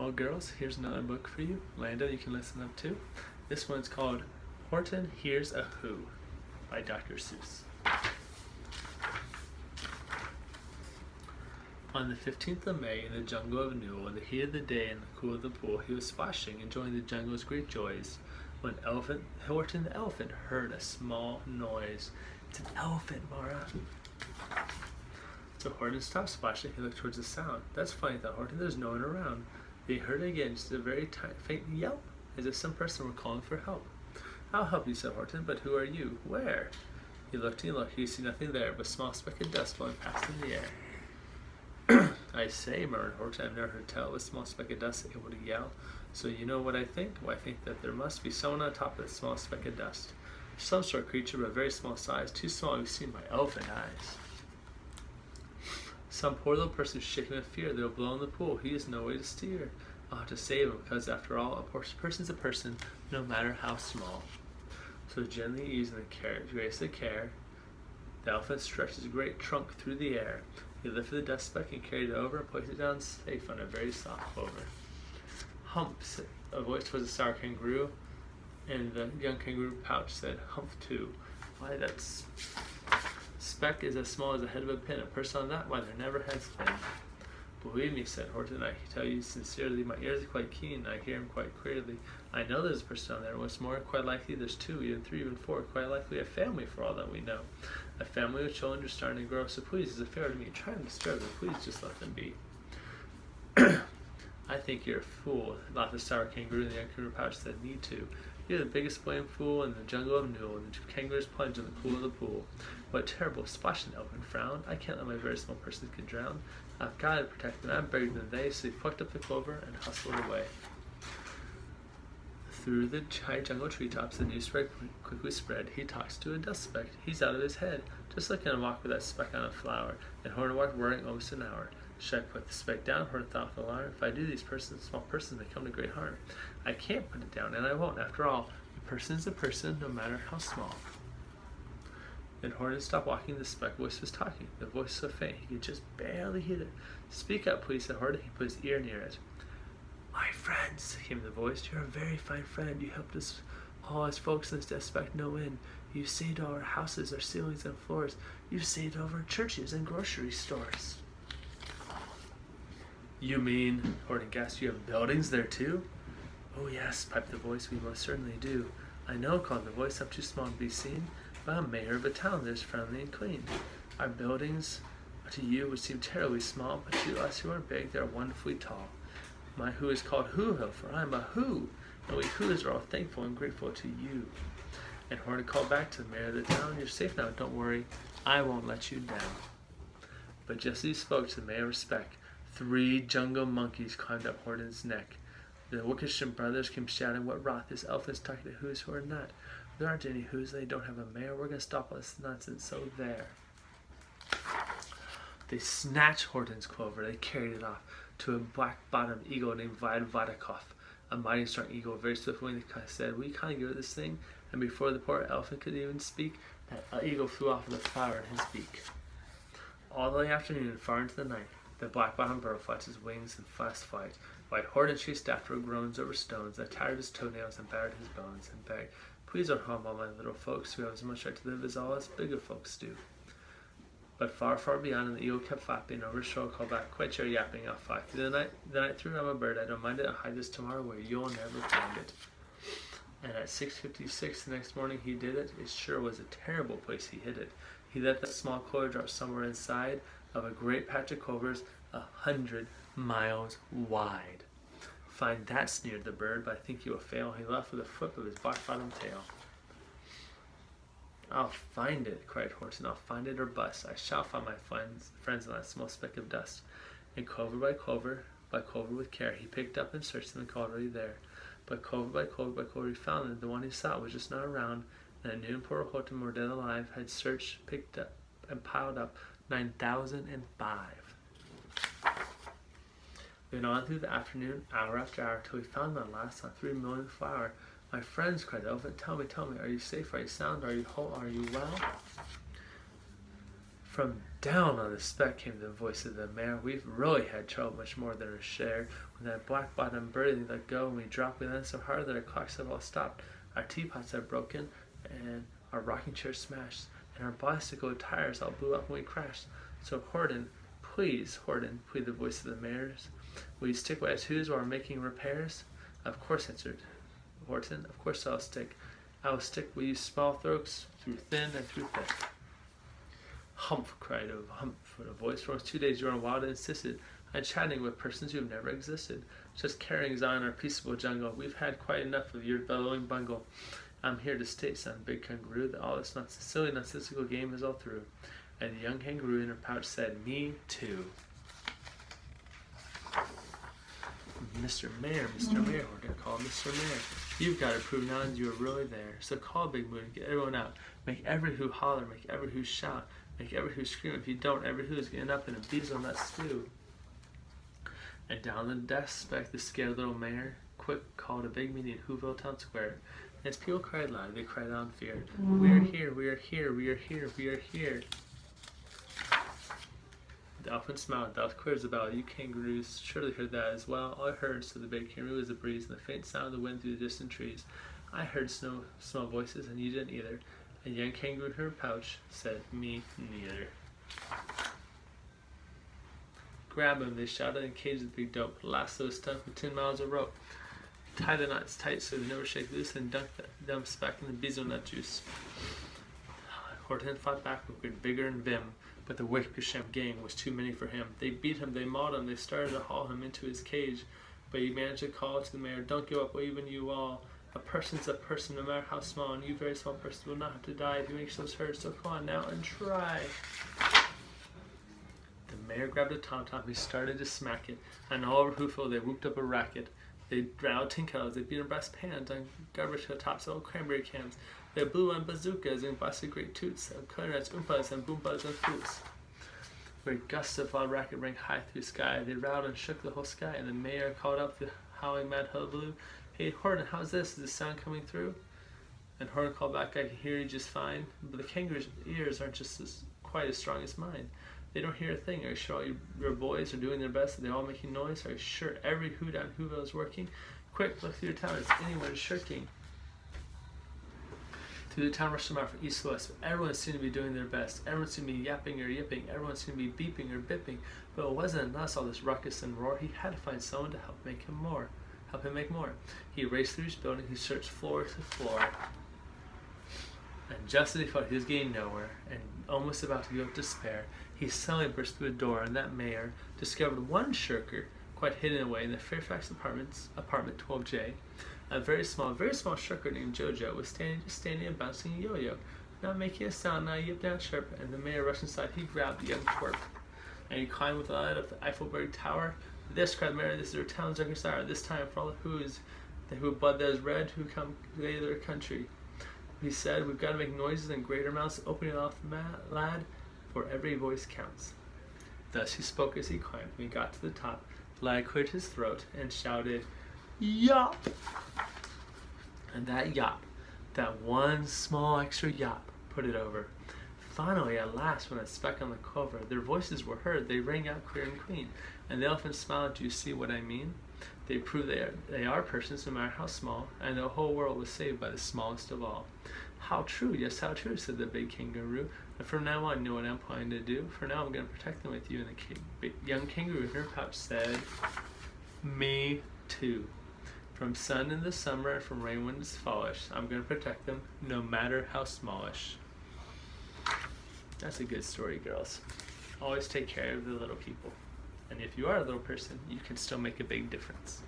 Well, girls, here's another book for you. Lando, you can listen up to. This one's called Horton Hears a Who by Dr. Seuss. On the 15th of May, in the jungle of Newell, in the heat of the day and the cool of the pool, he was splashing, enjoying the jungle's great joys, when Horton the elephant heard a small noise. It's an elephant, Mara. So Horton stopped splashing. He looked towards the sound. That's funny, thought Horton. There's no one around. They heard again just a very faint yelp, as if some person were calling for help. I'll help you, said Horton, but who are you? Where? He looked and he looked. He could see nothing there but a small speck of dust blowing past in the air. I say, murmured Horton, I've never heard tell of a small speck of dust able to yell. So you know what I think? Well, I think that there must be someone on top of that small speck of dust. Some sort of creature, but a very small size, too small to be seen by elephant eyes. Some poor little person is shaking with fear. They'll blow in the pool. He has no way to steer. I'll have to save him, because after all, a person's a person, no matter how small. So gently easing the grace of care, the elephant stretched his great trunk through the air. He lifted the dust speck and carried it over and placed it down safe on a very soft clover. Hump, said a voice towards the sour kangaroo, and the young kangaroo pouch said, Hump too. Why, that speck is as small as the head of a pin. A person on that, why, there never has been. Believe me, said Horton, I tell you sincerely, my ears are quite keen, I hear him quite clearly. I know there's a person down there. What's more, quite likely there's two, even three, even four, quite likely a family for all that we know. A family with children just starting to grow, so please, it's a favor to me, try and disturb them, please just let them be. I think you're a fool, laughed the sour kangaroo, and the young kangaroo pouch said, Me too. You're the biggest blame fool in the jungle of Newell, and the two kangaroos plunged in the pool of the pool. What terrible splashing, the elephant frowned. I can't let my very small person get drowned. I've got to protect them. I'm bigger than they, so he plucked up the clover and hustled away. Through the high jungle treetops, the news quickly spread. He talks to a dust speck. He's out of his head. Just look at him walk with that speck on a flower. And Horton walked worrying almost an hour. Should I put the speck down? Horton thought with alarm. If I do, these small persons may come to great harm. I can't put it down, and I won't. After all, a person is a person, no matter how small. Then Horton stopped walking. The speck voice was talking. The voice so faint he could just barely hear it. Speak up, please, said Horton. He put his ear near it. My friends, came the voice. You're a very fine friend. You helped us all as folks in this death speck no end. You saved all our houses, our ceilings and floors. You've saved all our churches and grocery stores. You mean, Horton gasped, you have buildings there too? Oh yes, piped the voice, we most certainly do. I know, called the voice, I'm too small to be seen, but I'm mayor of a town that is friendly and clean. Our buildings to you would seem terribly small, but to us who are big, they are wonderfully tall. My who is called Who Hill, for I am a who, and we who's are all thankful and grateful to you. And Horton called back to the mayor of the town, you're safe now, don't worry, I won't let you down. But just as he spoke to the mayor of Speck, 3 jungle monkeys climbed up Horton's neck. The Wickisham brothers came shouting, What rot, this elephant's talking to who's who are not. There aren't any who's, they don't have a mayor, we're going to stop all this nonsense, so there. They snatched Horton's clover, they carried it off to a black-bottomed eagle named Vodikoff, a mighty strong eagle, very swift winged. They said, "We can't get rid of this thing." And before the poor elephant could even speak, that eagle flew off with a flower in his beak. All the afternoon and far into the night, the black-bottomed bird flapped his wings in fast flight, while Horton chased after groans over stones that tired his toenails and battered his bones, and begged, "Please don't harm all my little folks who have as much right to live as all us bigger folks do." But far, far beyond, and the eagle kept flapping over his shoulder, called back, "Quit your yapping, I'll fly through the night through. I'm a bird, I don't mind it. I'll hide this tomorrow where you'll never find it." And at 6:56 the next morning he did it. It sure was a terrible place he hid it. He let that small clover drop somewhere inside of a great patch of clovers 100 miles wide. "Find that," sneered the bird, "but I think you will fail." He left with a flip of his black-bottomed tail. "I'll find it," cried Horton. "I'll find it or bust. I shall find my friends in that small speck of dust." And clover by clover with care, he picked up and searched them and called already there. But clover by clover he found them. The one he sought was just not around, and at noon poor Horton, more dead alive, had searched, picked up, and piled up 9,005. Then on through the afternoon, hour after hour, till he found them at last on 3 million flower. "My friends," cried the elephant, tell me, are you safe, are you sound, are you whole, are you well?" From down on the speck came the voice of the mare. We've really had trouble, much more than our share. When that black-bottomed birdie let go and we dropped, we landed so hard that our clocks have all stopped. Our teapots have broken, and our rocking chairs smashed, and our bicycle tires all blew up when we crashed. So Horton, please, plead the voice of the mares. Will you stick by us while we're making repairs? Of course, answered Horton. Of course I'll stick. I will stick with you small throats through thin and through thick. Humph, cried a hump for a voice. For 2 days you were wild and insisted on chatting with persons who have never existed. Just carryings on our peaceable jungle. We've had quite enough of your bellowing bungle. I'm here to state, son, big kangaroo, that all this silly, nonsensical game is all through. And the young kangaroo in her pouch said, me too. Mr. Mayor, Horton called. Mr. Mayor, you've got to prove now that you are really there. So call Big Moon and get everyone out. Make every who holler, make every who shout, make every who scream. If you don't, every who is getting up in a bezelnut stew. And down the desk spec, the scared little mayor quick called a big meeting in Whoville Town Square. And as people cried loud, they cried out in fear. We are here, we are here, we are here, we are here. The elephant smiled. That was clear as a bell. You kangaroos surely heard that as well. All I heard, said the big kangaroo, was the breeze and the faint sound of the wind through the distant trees. I heard small voices, and you didn't either. A young kangaroo in her pouch said, me neither. Grab him, they shouted, and caged the big dope. Lasso stuck with 10 miles of rope. Tie the knots tight so they never shake loose, and dunk them back in the bezelnut juice. Horton fought back with great vigor and vim, but the Wickersham gang was too many for him. They beat him, they mauled him, they started to haul him into his cage, but he managed to call to the mayor, don't give up, even you all. A person's a person, no matter how small, and you very small person will not have to die if you make yourselves heard, so come on now and try. The mayor grabbed a tom-tom, he started to smack it, and all over Whoville they whooped up a racket. They drowned tin kettles, they beat on brass pans, on garbage tops, old cranberry cans. They blew on bazookas and blasted great toots, and clarinets, oompas, and boombas, and flutes. Great gusts of loud racket rang high through the sky. They rattled and shook the whole sky, and the mayor called out the howling mad hullabaloo. Hey, Horton, how's this? Is the sound coming through? And Horton called back, I can hear you just fine, but the kangaroo's ears aren't quite as strong as mine. They don't hear a thing. Are you sure all your boys are doing their best? Are they all making noise? Are you sure every hoot on Whoville is working? Quick, look through your town. Is anyone shirking? Through the town rushed them out from east to west. Everyone seemed to be doing their best. Everyone seemed to be yapping or yipping. Everyone seemed to be beeping or bipping. But it wasn't enough, all this ruckus and roar. He had to find someone to help him make more. He raced through his building. He searched floor to floor. And just as he thought he was getting nowhere, and almost about to give up despair, he suddenly burst through a door, and that mayor discovered one shirker quite hidden away in the Fairfax apartment 12J. A very small shirker named Jojo was standing and bouncing a yo-yo, not making a sound, not a yip down chirp, and the mayor rushed inside. He grabbed the young twerp, and he climbed with the light up the Eiffelberg Tower. This, cried the mayor, this is our town's reconcilier. This time for all the who's, the who blood that is red, who come to their country. He said, we've got to make noises in greater amounts, opening off the lad, for every voice counts. Thus he spoke as he climbed. When he got to the top, the lad cleared his throat and shouted, yop! And that yop, that one small extra yop, put it over. Finally, at last, when a speck on the clover, their voices were heard. They rang out clear and clean. And the elephant smiled. Do you see what I mean? They prove they are persons, no matter how small, and the whole world was saved by the smallest of all. How true, yes, how true, said the big kangaroo. And from now on, you know what I'm planning to do. For now, I'm going to protect them with you. And the young kangaroo in her pouch said, me too. From sun in the summer and from rain when it's fallish, I'm going to protect them, no matter how smallish. That's a good story, girls. Always take care of the little people. And if you are a little person, you can still make a big difference.